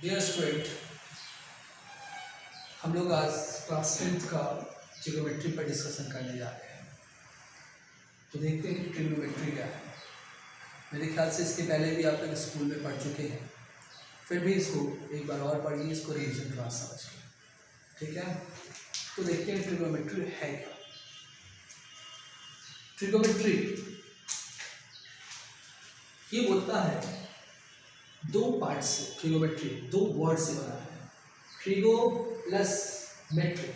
Dear student, हम लोग आज क्लास 10th का ट्रिग्नोमेट्री पर डिस्कशन करने जा रहे हैं। तो देखते हैं कि ट्रिग्नोमेट्री क्या है। मेरे ख्याल से इसके पहले भी आप लोग स्कूल में पढ़ चुके हैं, फिर भी इसको एक बार और पढ़िए, इसको रिविजन क्लास समझ के, ठीक है। तो देखते हैं ट्रिग्नोमेट्री है क्या। ट्रिग्नोमेट्री ये बोलता है दो पार्ट से, ट्रिग्नोमेट्री दो वर्ड से बना है, trigo plus metry.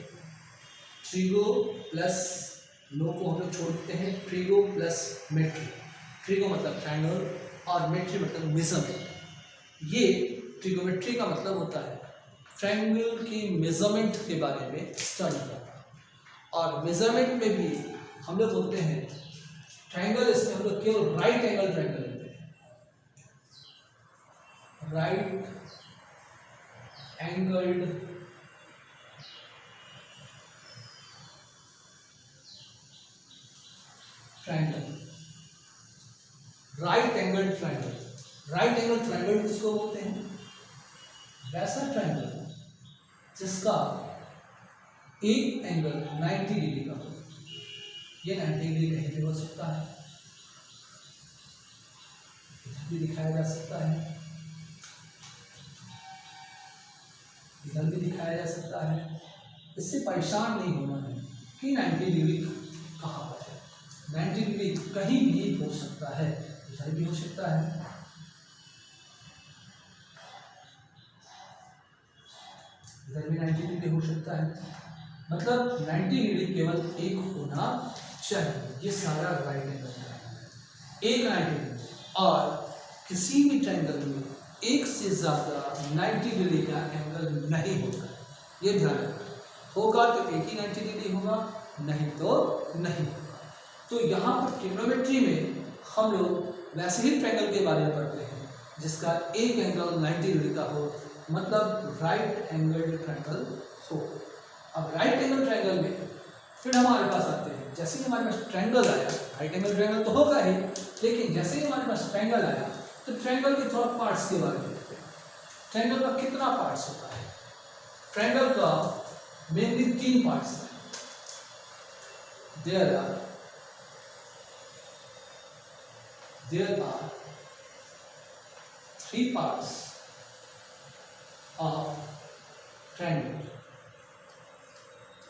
Trigo plus no को हम लोग छोड़ देते हैं, ट्रिगो प्लस मेट्री। ट्रिगो मतलब ट्रायंगल और मेट्री मतलब मेजरमेंट। ये ट्रिग्नोमेट्री का मतलब होता है ट्रायंगल की मेजरमेंट के बारे में स्टडी करना। और मेजरमेंट में भी हम लोग बोलते हैं ट्रायंगल, इसमें हम लोग केवल राइट एंगल ट्रायंगल लेते हैं, right angled triangle. Right angle triangle, right angle triangle किसको बोलते हैं? वैसा ट्रायंगल जिसका एक एंगल 90 डिग्री का हो। ये 90 डिग्री कहीं भी हो सकता है, इधर भी दिखाया जा सकता है, इधर भी दिखाया जा सकता है। इससे परेशान नहीं होना है कि 90 डिग्री कहाँ पर है। 90 डिग्री कहीं भी हो सकता है, इधर भी हो सकता है, इधर भी 90 डिग्री हो सकता है। मतलब 90 डिग्री केवल एक होना चाहिए। ये सारा राइट एंगल है, एक 90 डिग्री। और किसी भी ट्रायंगल में एक से ज़्यादा 90 डिग्री का एंगल नहीं होता, ये ध्यान रखना। होगा तो एक ही 90 डिग्री होगा, नहीं तो नहीं होगा। तो यहाँ पर ट्रिग्नोमेट्री में हम लोग वैसे ही ट्रायंगल के बारे में पढ़ते हैं जिसका एक एंगल 90 डिग्री का हो, मतलब राइट एंगल ट्रायंगल हो। अब राइट एंगल ट्रायंगल में फिर हमारे पास आते हैं, जैसे ही हमारे पास ट्रायंगल आया, राइट एंगल ट्रायंगल तो होगा ही, लेकिन जैसे ही हमारे पास ट्रायंगल आया तो ट्रायंगल के थोड़ा पार्ट्स के बारे में देखते हैं। ट्रायंगल का कितना पार्ट्स होता है? ट्रायंगल का मेनली 3 पार्ट्स हैं। There are 3 parts of triangle।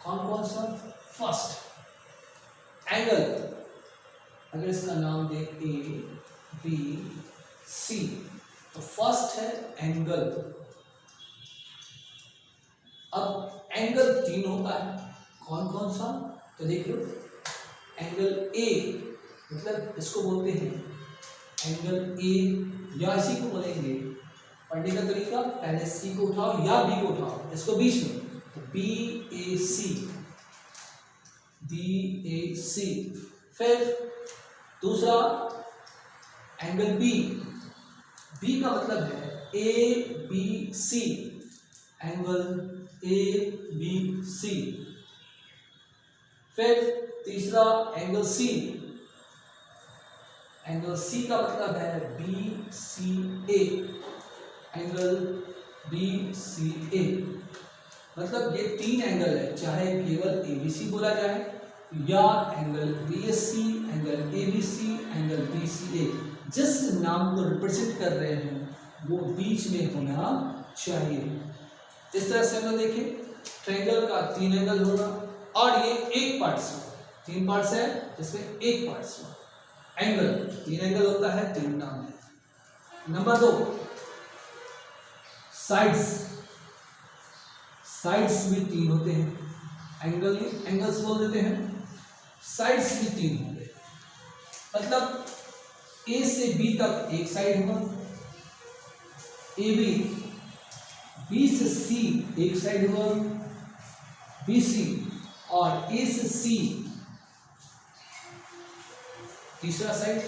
कौन कौन सा? फर्स्ट एंगल, अगर इसका नाम दे ए बी सी, तो फर्स्ट है एंगल। अब एंगल 3 होता है, कौन कौन सा? तो देख लो, एंगल ए मतलब इसको बोलते हैं एंगल ए, या इसी को बोलेंगे, पढ़ने का तरीका पहले सी को उठाओ या बी को उठाओ, इसको बीच में, तो बी ए सी, बी ए सी। फिर दूसरा एंगल बी, बी का मतलब है A B C, angle A B C. फिर तीसरा एंगल सी, एंगल सी का मतलब है B C A, angle B C A. मतलब ये 3 एंगल है, चाहे केवल ए बी सी बोला जाए या angle B S C, angle A B C, angle B C A. जिस नाम को रिप्रेजेंट कर रहे हैं वो बीच में होना चाहिए। इस तरह से हम देखिए, ट्रायंगल का 3 एंगल होगा और ये एक पार्ट्स होगा। 3 पार्ट्स है जिसमें एक पार्ट्स होगा। एंगल 3 एंगल होता है, 3 नाम है। नंबर 2 साइड्स, साइड्स भी 3 होते हैं। एंगल एंगल्स बोल देते हैं, साइड्स भी 3 होंगे। मतलब ए से बी तक एक साइड होगा, ए बी, बी से सी एक साइड होगा, बी सी, और ए से सी तीसरा साइड।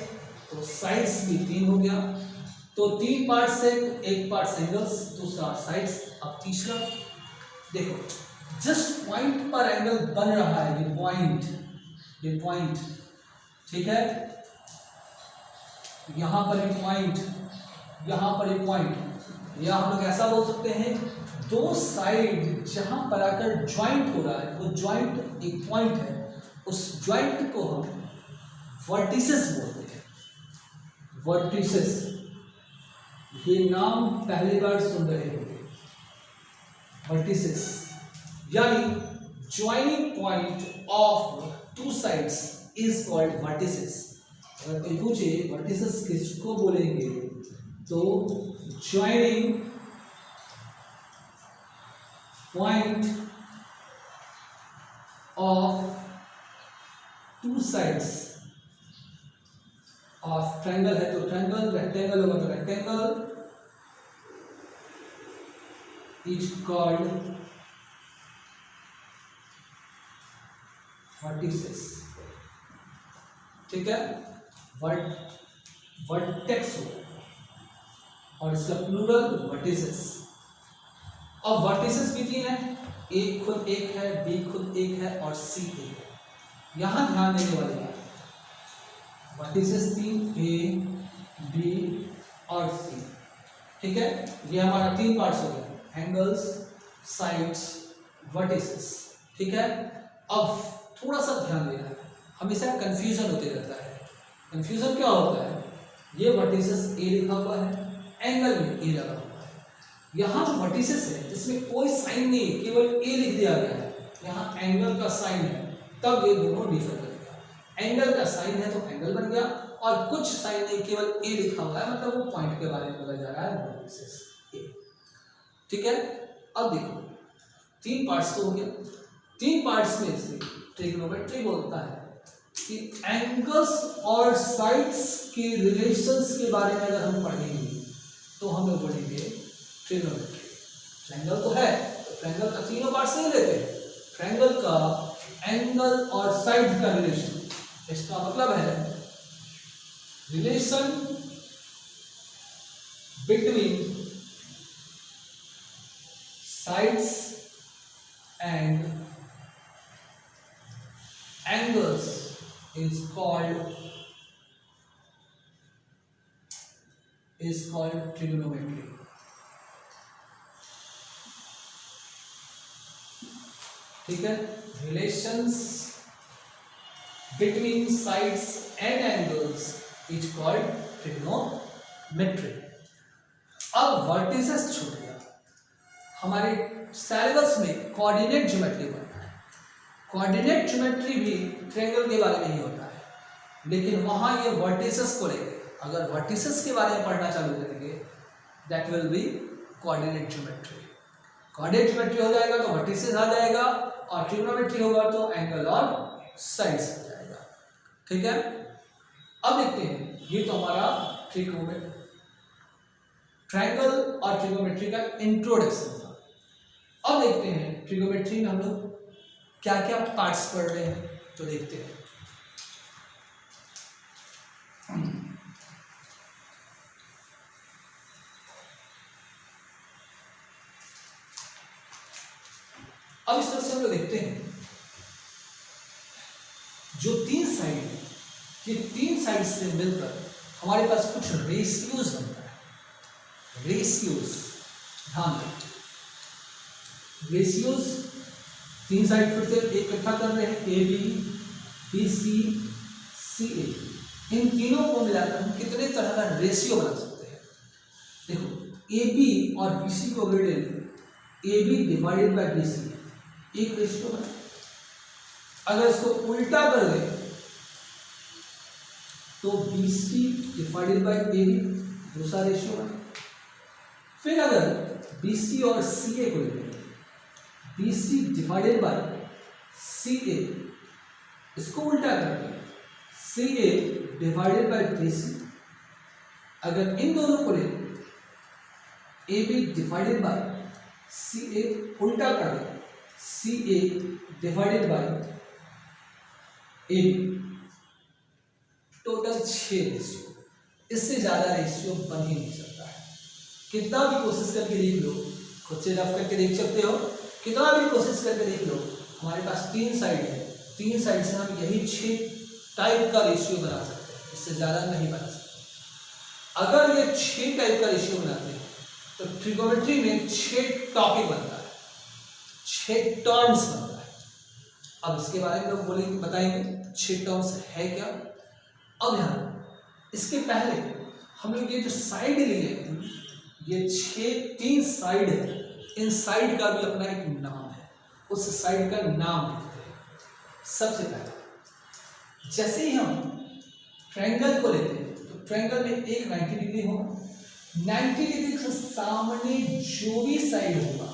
तो साइड्स भी 3 हो गया। तो 3 पार्ट से एक पार्ट एंगल्स, दूसरा साइड्स। अब तीसरा देखो, जिस पॉइंट पर एंगल बन रहा है, ये पॉइंट, ठीक है, यहां पर एक पॉइंट, यहां पर एक पॉइंट, या हम लोग ऐसा बोल सकते हैं दो साइड जहां पर आकर ज्वाइंट हो रहा है, वो ज्वाइंट एक पॉइंट है, उस ज्वाइंट को हम वर्टिसेस बोलते हैं। वर्टिसेस, ये नाम पहली बार सुन रहे होंगे, वर्टिसेस यानी joining point of two sides is called vertices. अगर कोई पूछे वर्टिसेस किसको बोलेंगे तो joining point of two sides of triangle है तो ट्रायंगल, रेक्टेंगल होगा तो रेक्टेंगल, इज कॉल्ड वर्टिसेस। ठीक है, वर्टेक्स हो और इसका प्लूरल वर्टिसेस। अब वर्टिसेस भी तीन है, एक खुद एक है, बी खुद एक है और सी एक है। यहां ध्यान देने वाली बात, वर्टिसेस तीन, ए बी और सी। ठीक है, ये हमारा तीन पार्ट्स हो गया, एंगल्स, साइड्स, वर्टिसेस। ठीक है, अब थोड़ा सा ध्यान देना है, हमेशा कंफ्यूजन होते रहता है। कंफ्यूजन क्या होता है, ये वर्टिसेस ए लिखा हुआ है, एंगल में ए लगा हुआ है, यहाँ जो वर्टिसेस है इसमें कोई साइन नहीं है, केवल ए लिख दिया गया है, यहाँ एंगल का साइन है, तब ये दोनों डिफर करेगा। एंगल का साइन है तो एंगल बन गया, और कुछ साइन नहीं, केवल ए लिखा हुआ है, मतलब वो पॉइंट के बारे में बोला जा रहा है, वर्टिसेस ए। ठीक है, अब देखो तीन पार्ट्स तो हो गया, तीन पार्ट्स में से ट्रिग्नोमेट्री बोलता है कि एंगल्स और साइड्स के रिलेशंस के बारे में अगर हम पढ़ेंगे तो हम लोग पढ़ेंगे ट्रिग्नोमेट्री। ट्रायंगल तो है तो ट्रायंगल का तीनों पार्ट से लेते हैं, ट्रायंगल का एंगल और साइड का रिलेशन, इसका मतलब है relation between sides and angles is called trigonometry. ठीक है, relations between sides and angles is called trigonometry. अब वर्टिसेस छूट गया, हमारे सिलेबस में कोऑर्डिनेट ज्योमेट्री बनता है। कोऑर्डिनेट ज्योमेट्री भी ट्रायंगल के बारे में ही होता है, लेकिन वहां ये वर्टिसेस को लेंगे। अगर वर्टिसेस के बारे में पढ़ना चालू करेंगे that will be coordinate geometry. Coordinate geometry हो जाएगा तो वर्टिसेस आ जाएगा, और ट्रिग्नोमेट्री होगा तो एंगल और साइड्स आ जाएगा। ठीक है, अब देखते हैं, ये तो हमारा ट्रायंगल और ट्रिग्नोमेट्री का इंट्रोडक्शन था। अब देखते हैं ट्रिग्नोमेट्री में हम लोग क्या क्या पार्ट्स पढ़ रहे हैं, तो देखते हैं। अब इस तरह से हम लोग देखते हैं, जो तीन साइड है, ये तीन साइड से मिलकर हमारे पास कुछ रेशियोज बनता है। रेशियोज, ध्यान दें, रेशियोज तीन साइड फिर से एक इकट्ठा कर रहे हैं, ए बी, बी सी, सी ए। इन तीनों को मिलाकर हम कितने तरह का रेशियो बना सकते हैं। देखो, ए बी और बी सी को related A B divided by B C एक रेशियो बना। अगर इसको उल्टा कर दें तो B C divided by A B दूसरा रेशियो बना। फिर अगर बी सी और सी ए को लेते हैं, B C divided by C A, इसको उल्टा करके C A divided by B C. अगर इन दोनों को लें, A B divided by C A, उल्टा कर दें C A divided by A B, total 6 ratio. इससे ज़्यादा रेशियो बन ही नहीं सकता है। कितना भी कोशिश करके देख लो, खुद से रफ करके देख सकते हो, कितना भी कोशिश करके देख लो, हमारे पास तीन साइड है, तीन साइड से हम यही 6 टाइप का रेशियो बना सकते हैं, इससे ज़्यादा नहीं बना सकते। अगर ये 6 टाइप का रेशियो बनाते हैं तो ट्रिगोनोमेट्री में 6 टॉपिक बनता है, 6 टर्म्स बनता है। अब इसके बारे में लोग बोलेंगे, बताएंगे 6 टर्म्स है क्या। अब यहाँ इसके पहले हम लोग ये जो साइड लिए हैं, ये 3 साइड है, इन साइड का भी अपना एक नाम है, उस साइड का नाम लिखते हैं। सबसे पहले जैसे ही हम ट्रायंगल को लेते हैं तो ट्रायंगल में एक 90 डिग्री होगा, 90 डिग्री से सामने जो भी साइड होगा,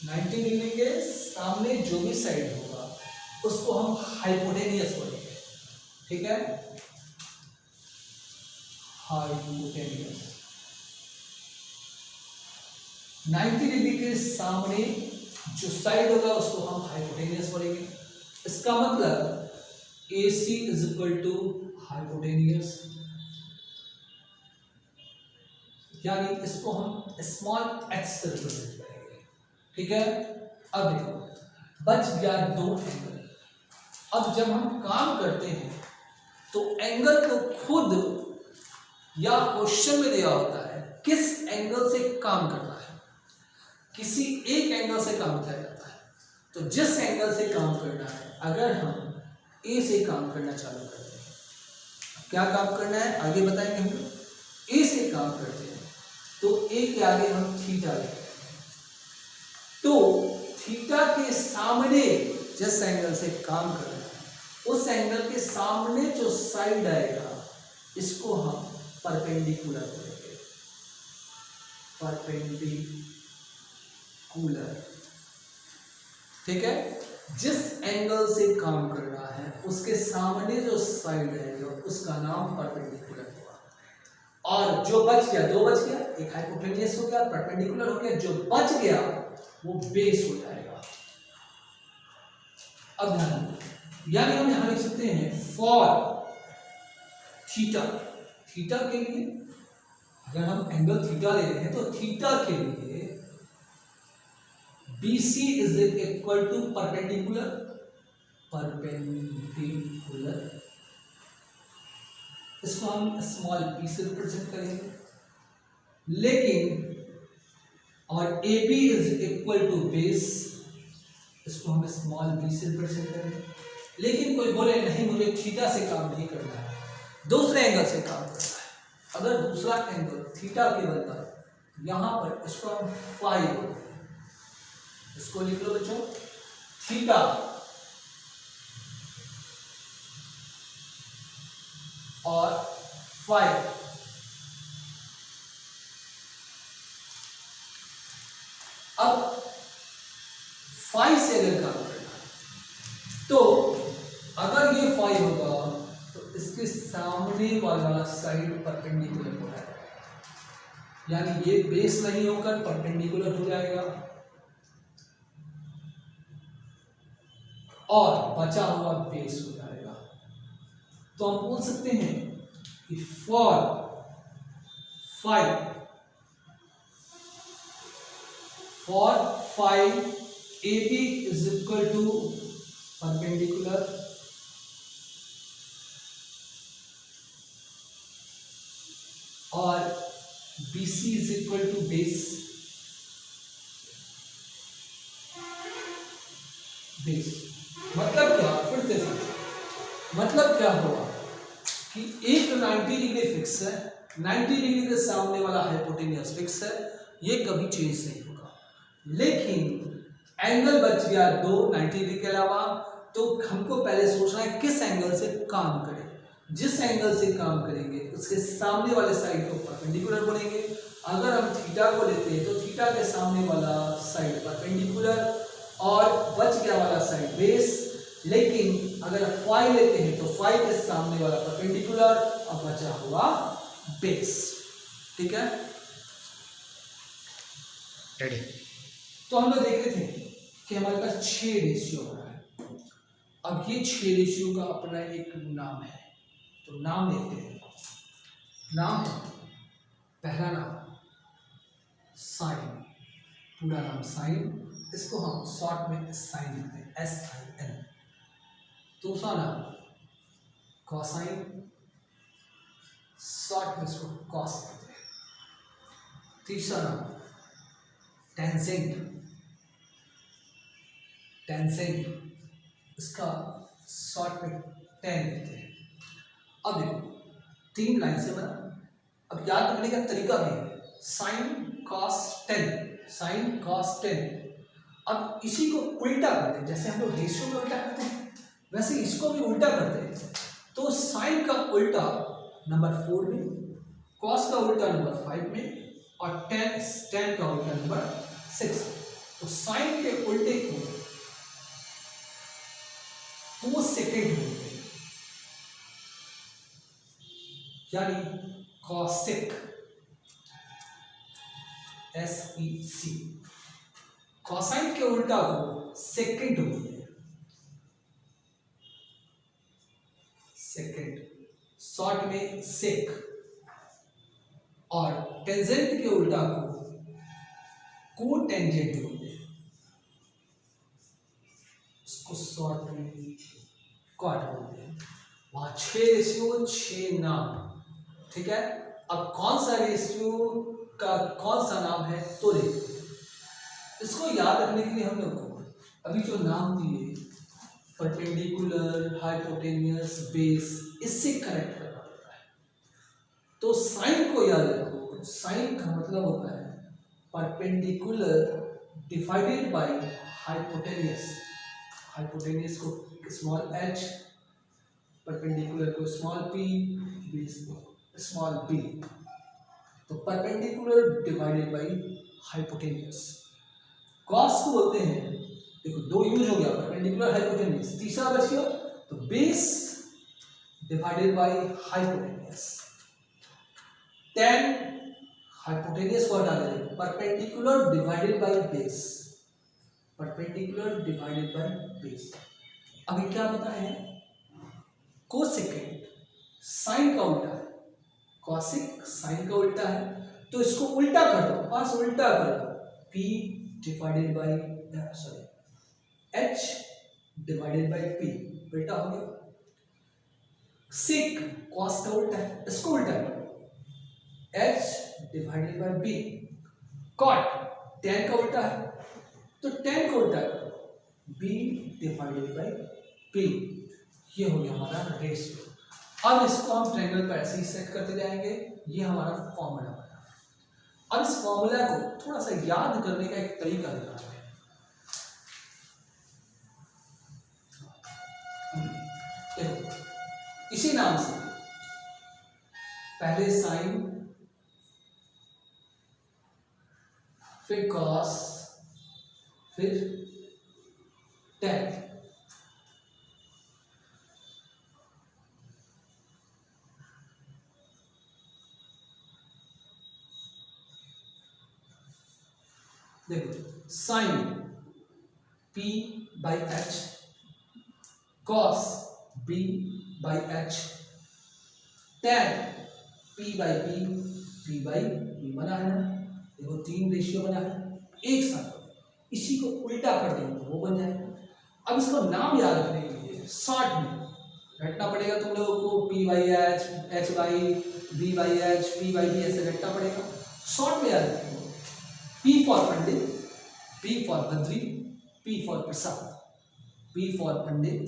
90 डिग्री के सामने जो भी साइड होगा उसको हम हाइपोटेनियस बोलेंगे। ठीक है, हाइपोटेनियस। 90 डिग्री के सामने जो साइड होगा उसको हम हाइपोटेनियस बोलेंगे। इसका मतलब AC is equal to hypotenuse, यानी इसको हम स्मॉल h से रिप्रेजेंट करेंगे। ठीक है, अब देखो बच गया 2 एंगल। अब जब हम काम करते हैं तो एंगल को खुद या क्वेश्चन में दिया होता है किस एंगल से काम करना है, किसी एक एंगल से काम किया जाता है। तो जिस एंगल से काम करना है, अगर हम ए से काम करना चालू करते हैं, क्या काम करना है आगे बताएंगे हम लोग। ए से काम करते हैं तो ए के आगे हम थीटा लेते हैं, तो थीटा के सामने जिस एंगल से काम करना है उस एंगल के सामने जो साइड आएगा इसको हम परपेंडिकुलर बोलेंगे, परपेंडिकुलर। ठीक है, जिस एंगल से काम करना है उसके सामने जो साइड है उसका नाम परपेंडिकुलर हुआ। और जो बच गया, 2 बच गया, एक हाइपोटेनियस हो गया, परपेंडिकुलर हो गया, जो बच गया वो बेस हो जाएगा। अब ध्यान, यानी हम यहां लिख सकते हैं फॉर थीटा, थीटा के लिए अगर हम एंगल थीटा ले रहे हैं तो थीटा के लिए BC is equal to perpendicular, perpendicular, इसको हम स्मॉल p से रिप्रेजेंट करेंगे। लेकिन और AB is equal to base, इसको हम स्मॉल b से रिप्रेजेंट करेंगे। लेकिन कोई बोले नहीं मुझे थीटा से काम नहीं करना है, दूसरे एंगल से काम करना है। अगर दूसरा एंगल थीटा के बदला यहां पर इसको हम फाई बोलते हैं, इसको लिख लो बच्चों थीटा और फाई। अब फाई से अगर काम करना है तो अगर ये फाई होगा तो इसके सामने वाला साइड परपेंडिकुलर हो जाएगा, यानी ये बेस नहीं होकर परपेंडिकुलर हो जाएगा और बचा हुआ बेस हो जाएगा। तो हम बोल सकते हैं कि for phi AB is equal to perpendicular और BC is equal to base, मतलब क्या, फिर से मतलब क्या हुआ कि एक 90 डिग्री फिक्स है, 90 डिग्री के सामने वाला हाइपोटेनियस फिक्स है, ये कभी चेंज नहीं होगा। लेकिन एंगल बच गया 2 90 डिग्री के अलावा, तो हमको पहले सोचना है किस एंगल से काम करें। जिस एंगल से काम करेंगे उसके सामने वाले साइड को परपेंडिकुलर बोलेंगे। अगर हम थीटा को लेते हैं तो थीटा के सामने वाला साइड परपेंडिकुलर और बच गया वाला साइड बेस। लेकिन अगर फाई लेते हैं तो फाई के सामने वाला परपेंडिकुलर और बचा हुआ बेस। ठीक है, तो हम लोग देख रहे थे कि हमारे पास 6 रेशियो हो रहा है। अब ये 6 रेशियो का अपना एक नाम है, तो नाम लेते हैं। नाम है, पहला नाम साइन, पूरा नाम साइन, इसको हम शॉर्ट में साइन लिखते हैं SIN। दूसरा नाम कॉसाइन, शॉर्ट में इसको कॉस लिखते हैं। तीसरा नाम टेंसेंट, टेंसेंट इसका शॉर्ट में टेन लिखते हैं। अब देखो 3 लाइन से बना, अब याद रखने का तरीका भी है, साइन कॉस 10, साइन कॉस 10। अब इसी को उल्टा करते हैं, जैसे हम लोग रेशियो में उल्टा करते हैं वैसे इसको भी उल्टा करते हैं। तो साइन का उल्टा नंबर 4 में, कॉस का उल्टा नंबर 5 में और टेन का उल्टा नंबर 6। तो साइन के उल्टे को कोसेकेंट बोलते हैं, यानी कॉसेक, SEC। कॉसाइन के उल्टा को सेकेंड बोलते हैं, सेकेंड, शॉर्ट में सेक। और टेंजेंट के उल्टा को कोटेंजेंट बोलते हैं, उसको शॉर्ट में कॉट बोलते हैं। वहां 6 रेशियो 6 नाम, ठीक है। अब कौन सा रेशियो का कौन सा नाम है तो देखो, इसको याद रखने के लिए हम लोग को अभी जो नाम दिए परपेंडिकुलर, हाइपोटेनियस, बेस, इससे कनेक्ट करना पड़ता है। तो साइन को याद रखो, साइन का मतलब होता है perpendicular divided by hypotenuse, hypotenuse को स्मॉल h, परपेंडिकुलर को स्मॉल p, बेस को स्मॉल b। तो perpendicular divided by hypotenuse. Cos को बोलते हैं, देखो 2 यूज हो गया, परपेंडिकुलर हाइपोटेनियस, तीसरा बच गया तो base divided by hypotenuse. Ten hypotenuse को हटा देंगे, perpendicular divided by base, perpendicular divided by base. अभी क्या पता है, कोसेकेंट साइन का उल्टा है, कॉसिक साइन का उल्टा है, तो इसको उल्टा कर दो, पास उल्टा कर दो, p divided by h divided bye p, उल्टा हो गया। सेक कॉस का उल्टा है, इसको उल्टा करो, h divided by b। Cot tan का उल्टा है, तो tan को उल्टा करो, b डिवाइडेड बाय p। ये हो गया हमारा रेशियो। अब इसको हम ट्रायंगल पर ऐसे ही सेट करते जाएंगे, ये हमारा फॉर्मूला बना। अब इस फॉर्मूला को थोड़ा सा याद करने का एक तरीका दिखाते हैं। देखो इसी नाम से पहले साइन, फिर कॉस, फिर टेन। देखो sine p by H, cos b by H, tan p by b, b by b बना है ना। देखो 3 रेशियो बना है एक साथ, इसी को उल्टा कर देंगे तो वो बन जाएगा। अब इसको नाम याद रखने के लिए शॉर्ट में रटना पड़ेगा तुम लोगों को, p by H, h by b by H, p by b, ऐसे रटना पड़ेगा। शॉर्ट में याद रखेंगे, P for Pandit, P for Badri, P for Prasad, P for Pandit,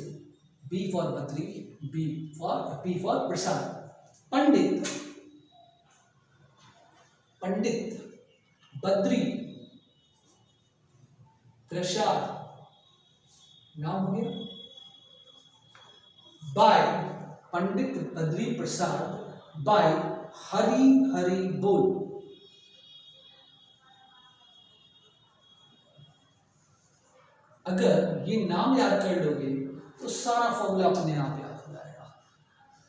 B for Badri, P for Prasad. Pandit, Pandit, Badri, Prasad, नाम हो गया। बाय पंडित बद्री प्रसाद, बाय हरि हरि बोल। अगर ये नाम याद कर लोगे तो सारा फॉर्मूला अपने आप याद हो जाएगा।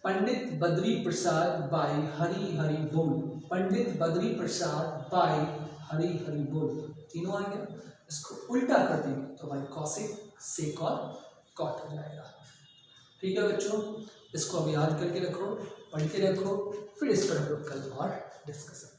पंडित बद्री प्रसाद बाय हरि हरि बोल, पंडित बद्री प्रसाद बाय हरि हरि बोल, तीनों आ गया। इसको उल्टा कर देंगे तो भाई कॉसिक, सेक और कॉट हो जाएगा। ठीक है बच्चों, इसको अब याद करके रखो, पढ़ के रखो, फिर इस पर हम लोग कल और डिस्कस करेंगे।